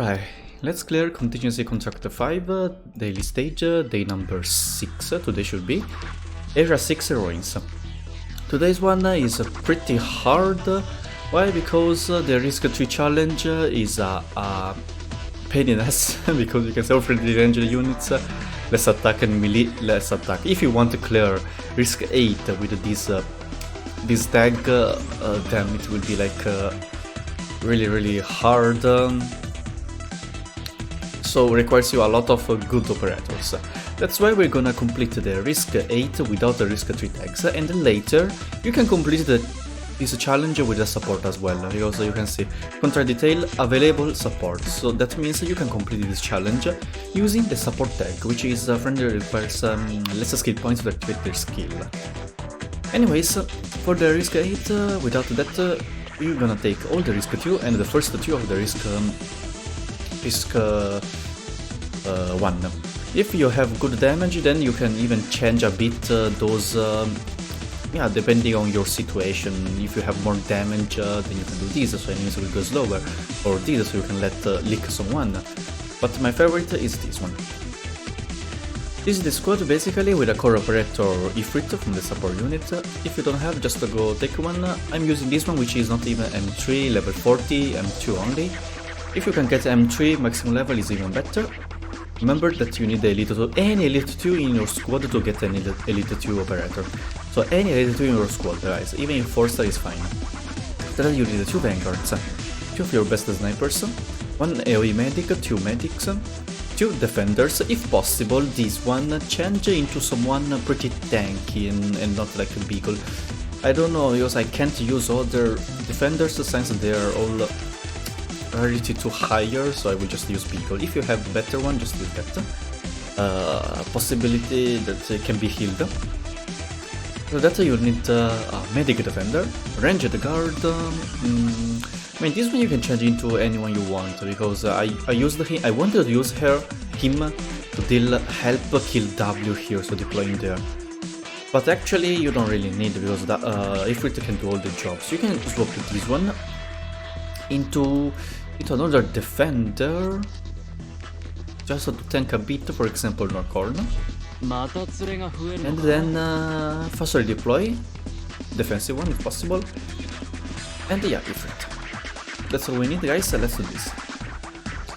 Alright, let's clear Contingency Contract 5, daily stage, day number 6, today should be, Area 6 Ruins. Today's one is pretty hard. Why? Because the Risk 3 challenge is a pain in the ass, because you can say already ranged units, less attack and melee, less attack. If you want to clear Risk 8 with this tag, then it will be like really hard. So requires you a lot of good operators. That's why we're gonna complete the Risk 8 without the Risk 3 tags, and then later you can complete this challenge with the support as well, because you can see contract detail available support. So that means you can complete this challenge using the support tag, which is friendly requires less skill points to activate their skill. Anyways, for the Risk 8, without that, you're gonna take all the Risk 2 and the first 2 of the Risk 1. If you have good damage, then you can even change a bit those, yeah, depending on your situation. If you have more damage, then you can do this, so enemies will go slower, or this, so you can let lick someone. But my favorite is this one. This is the squad basically with a core operator Ifrit from the support unit. If you don't have, just go take one. I'm using this one, which is not even M3, level 40, M2 only. If you can get M3 maximum level is even better. Remember that you need the Elite 2, any Elite 2 in your squad to get an Elite 2 operator. So any Elite 2 in your squad, guys, even if 4-star is fine. After that you need 2 Vanguards, 2 of your best snipers, 1 AoE medic, 2 medics, 2 defenders. If possible, this one change into someone pretty tanky and not like a beagle. I don't know, because I can't use other defenders since they are all rarity to higher, so I will just use Beagle. If you have better one, just use that. Possibility that it can be healed. For that you need a medic defender, ranged guard. I mean, this one you can change into anyone you want, because I used him. I wanted to use him to deal help kill W here, so deploying there. But actually you don't really need, because Ifrit can do all the jobs. You can swap this one into another defender, just to tank a bit, for example Norcorn, and then faster deploy, defensive one if possible, and yeah, Ifrit. That's all we need, guys. Let's do this.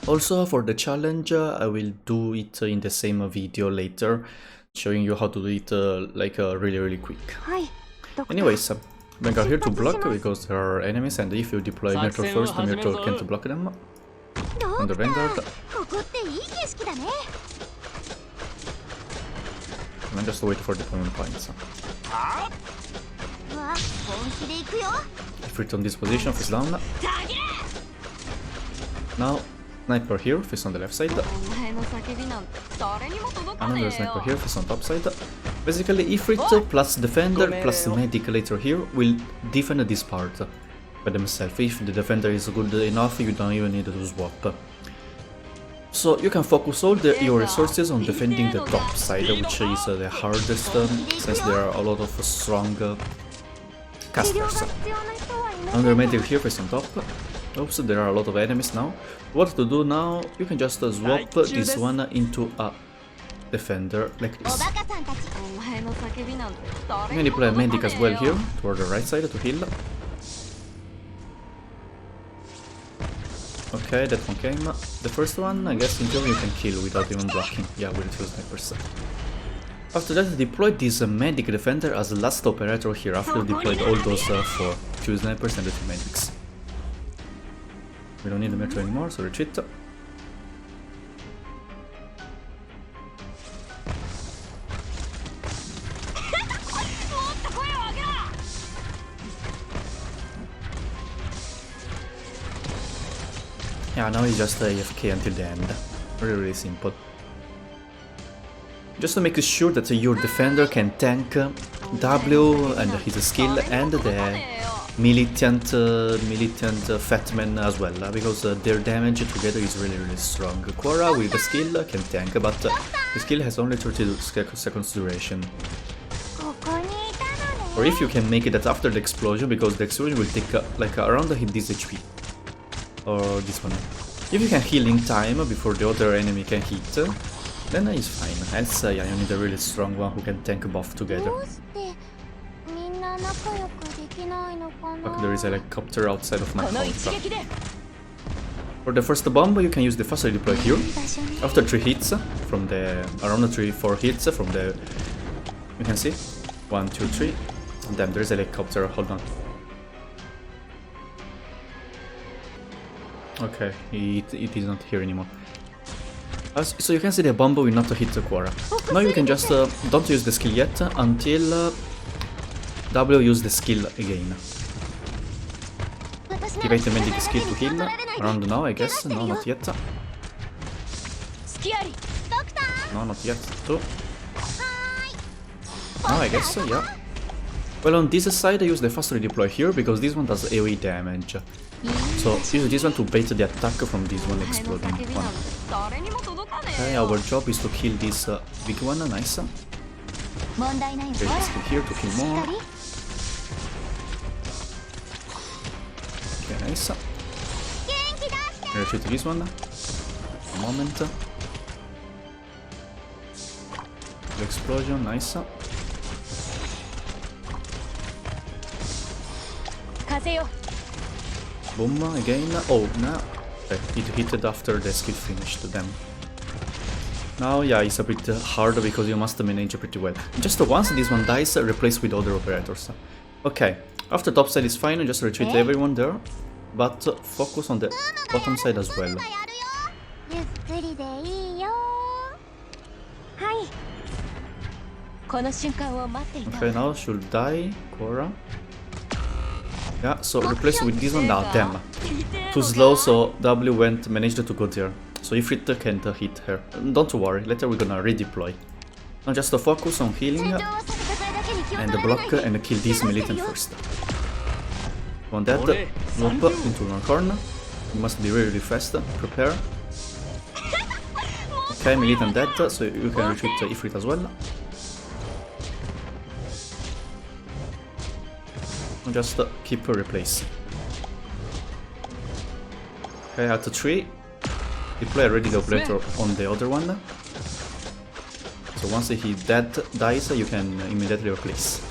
Also for the challenge, I will do it in the same video later, showing you how to do it like really quick. Anyways, Vanguard here to block, because there are enemies, and if you deploy Myrtle first, the Myrtle can't block them. And the Vanguard. And just wait for deployment points. Ifrit on this position, face down. Now, sniper here, face on the left side. Another sniper here, face on top side. Basically, Ifrit plus defender plus medic later here will defend this part by themselves. If the defender is good enough, you don't even need to swap. So you can focus all your resources on defending the top side, which is the hardest, since there are a lot of strong casters. Another medic here, face on top. Oops, there are a lot of enemies now. What to do now? You can just swap this one into a defender like this. You can deploy a medic as well here toward the right side to heal. Okay, that one came. The first one, I guess in theory you can kill without even blocking. Yeah, with 2 snipers. After that, deploy this medic defender as last operator here after you deployed all those 4, 2 snipers and the 2 medics. We don't need the metro anymore, so retreat. Yeah, now he's just AFK until the end. Really simple. Just to make sure that your defender can tank W and his skill and the militant Fatman as well, because their damage together is really strong. Quora with the skill can tank, but the skill has only 30 seconds duration. Or if you can make it after the explosion, because the explosion will take like around this HP. Or this one. If you can heal in time before the other enemy can hit, then it's fine. Else, yeah, you need a really strong one who can tank both together. Look, there is a helicopter outside of my house. For the first bomb, you can use the faster deploy here. After 3 hits, from the around 3-4 hits from the, you can see 1, 2, 3. Damn, there is a helicopter. Hold on. Okay, it is not here anymore. So you can see the bomb will not hit the Quora. Now you can just don't use the skill yet until W use the skill again. Activate the medic skill to heal. Around now, I guess. No, not yet. No, not yet. 2. Now, I guess, yeah. Well, on this side, I use the fast redeploy here because this one does AoE damage. So use this one to bait the attack from this one exploding one. Okay, our job is to kill this big one. Nice. Okay, let's kill here to kill more. Okay, nice. Retreat this one. A moment. The explosion, nice. Boom, again. Oh, no. Okay, it hit after the skill finished them. Now, yeah, it's a bit hard because you must manage pretty well. Just once this one dies, replace with other operators. Okay, after top side is fine, just retreat everyone there, but focus on the bottom side as well. Okay, now should die, Korra. Yeah, so replace with this one now, damn. Too slow, so W managed to go there. So if it can't hit her. Don't worry, later we're gonna redeploy. Now just focus on healing and block and kill this militant first. On that, loop into one corner. You must be really fast, prepare. Okay, militant dead, so you can retreat Ifrit as well. Just keep a replace. Okay, at 3, deploy already the operator on the other one. So once he dies, you can immediately replace.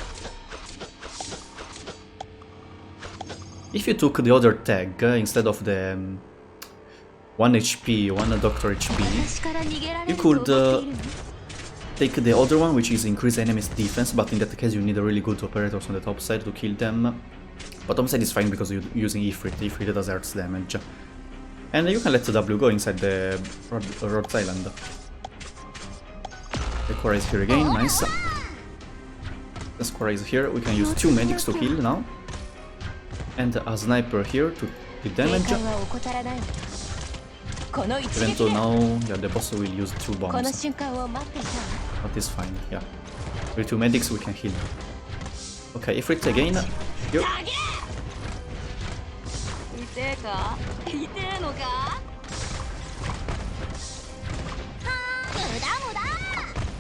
If you took the other tag instead of the 1 HP, 1 Doctor HP, you could take the other one, which is increase enemies defense, but in that case you need a really good operators on the top side to kill them. Bottom side is fine because you're using Ifrit. Ifrit does earth damage. And you can let the W go inside the Rhodes Island. The Quora is here again, nice. The Quora is here, we can use 2 medics to heal now. And a sniper here to do damage. Even though now, yeah, the boss will use 2 bombs. But it's fine, yeah. With 2 medics we can heal. Okay, Ifrit again. Here.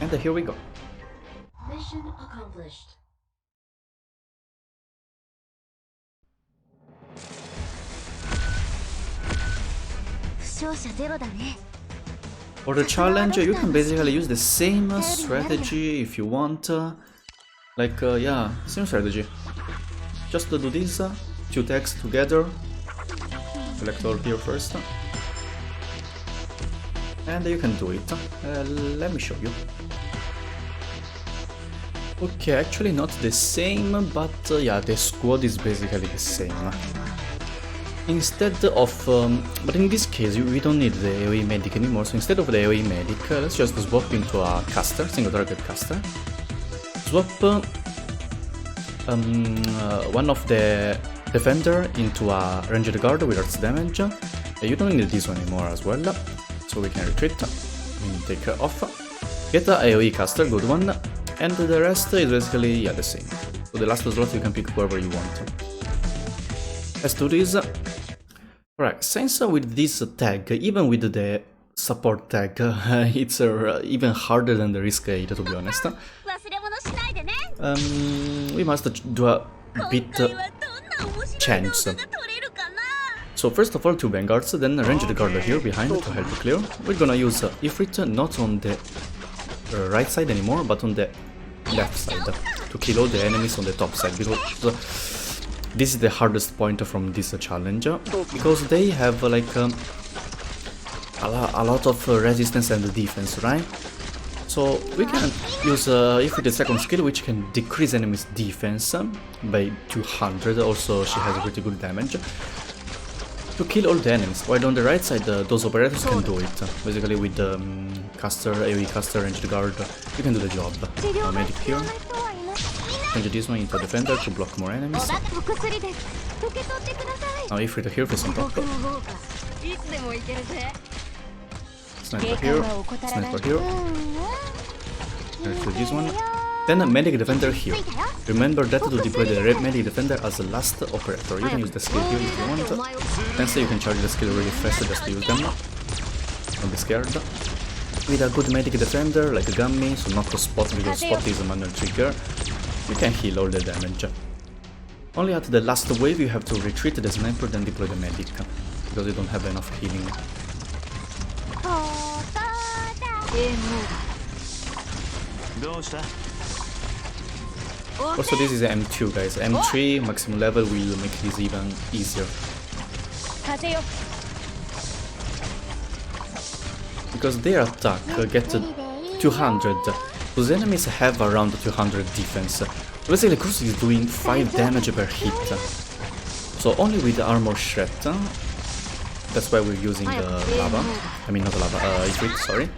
And here we go. Mission accomplished. For the challenge, you can basically use the same strategy if you want. Yeah, same strategy. Just do this, 2 tags together. Select all here first. And you can do it. Let me show you. Okay, actually not the same, but yeah, the squad is basically the same. Instead of, but in this case we don't need the AoE medic anymore, so instead of the AoE medic, let's just swap into a caster, single target caster. Swap one of the defender into a ranged guard with earth damage. You don't need this one anymore as well, so we can retreat and take off. Get a AoE caster, good one, and the rest is basically, yeah, the same. So the last slot you can pick whoever you want. Let's do this. Alright, since with this tag, even with the support tag, it's even harder than the risk 8, to be honest. We must do a bit change. So first of all 2 vanguards, then a ranged guard here behind to help clear. We're gonna use Ifrit not on the right side anymore, but on the left side to kill all the enemies on the top side, because this is the hardest point from this challenge, because they have like a lot of resistance and defense, right? So we can use Ifrit the second skill, which can decrease enemies defense by 200, also she has a pretty good damage, to kill all the enemies, while on the right side those operators can do it. Basically with the caster, AoE caster, ranged guard, you can do the job. Medic here, change this one into a defender to block more enemies. Now Ifrit here face on top. Sniper here, sniper here. Let's do this one. Then a medic defender here. Remember that to deploy the medic defender as the last operator. You can use the skill here if you want. Then say you can charge the skill really fast just to use them. Don't be scared. With a good medic defender like Gummy, so not to spot because spot is a manual trigger, you can heal all the damage. Only at the last wave you have to retreat the sniper, then deploy the medic, because you don't have enough healing. Also this is M2 guys, M3 maximum level will make this even easier. Because their attack get 200, those enemies have around 200 defense. Basically Kurus is doing 5 damage per hit. So only with the armor shred, that's why we're using lava, I mean not lava, Ifrit, sorry.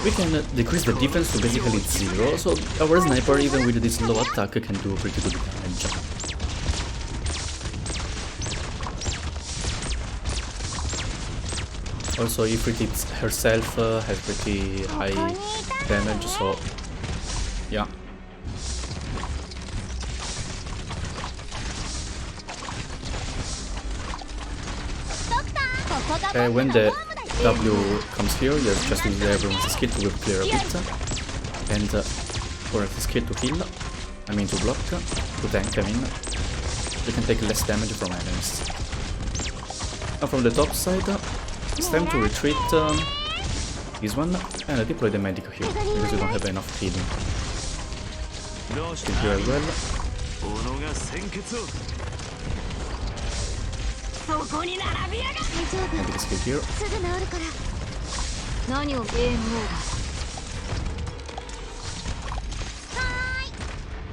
We can decrease the defense to basically 0, so our sniper even with this low attack can do pretty good damage. Also Ifrit herself has pretty high damage, so yeah. When the W comes here, you just use everyone's skill to clear a bit, and for the skill to heal, I mean to block, to tank, I mean, you can take less damage from enemies. Now from the top side, it's time to retreat this one, and deploy the medic here, because you don't have enough healing. Skill here as well. Medic skill here.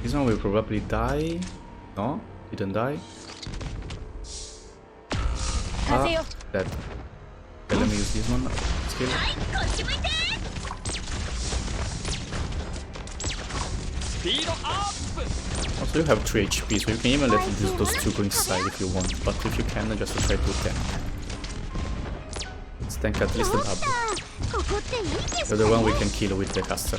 This one will probably die. No, didn't die. Ah, dead. Okay, let me use this one. Skill. Also you have 3 HP, so you can even let those 2 go inside if you want, but if you can, just try to tank. Let's tank at least the double. The other one we can kill with the caster.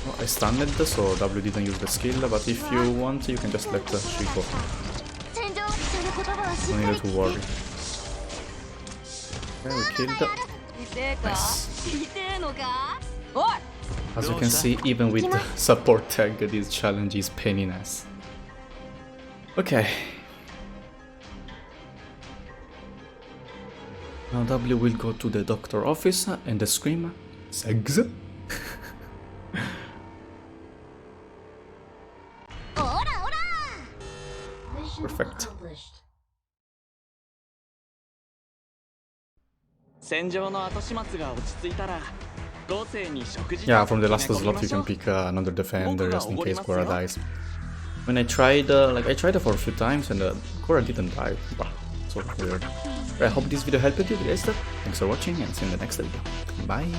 Oh, I stunned, so W didn't use the skill, but if you want, you can just let she go. No need to worry. Okay, we killed. Nice. As you can see, even with the support tag, this challenge is pain in ass. Okay. Now W will go to the doctor office and scream sex. Perfect. Yeah, from the last slot you can pick another defender just in case Korra dies. When I tried, I tried it for a few times and Korra didn't die. Bah, so weird. I hope this video helped you guys. Thanks for watching and see you in the next video. Bye!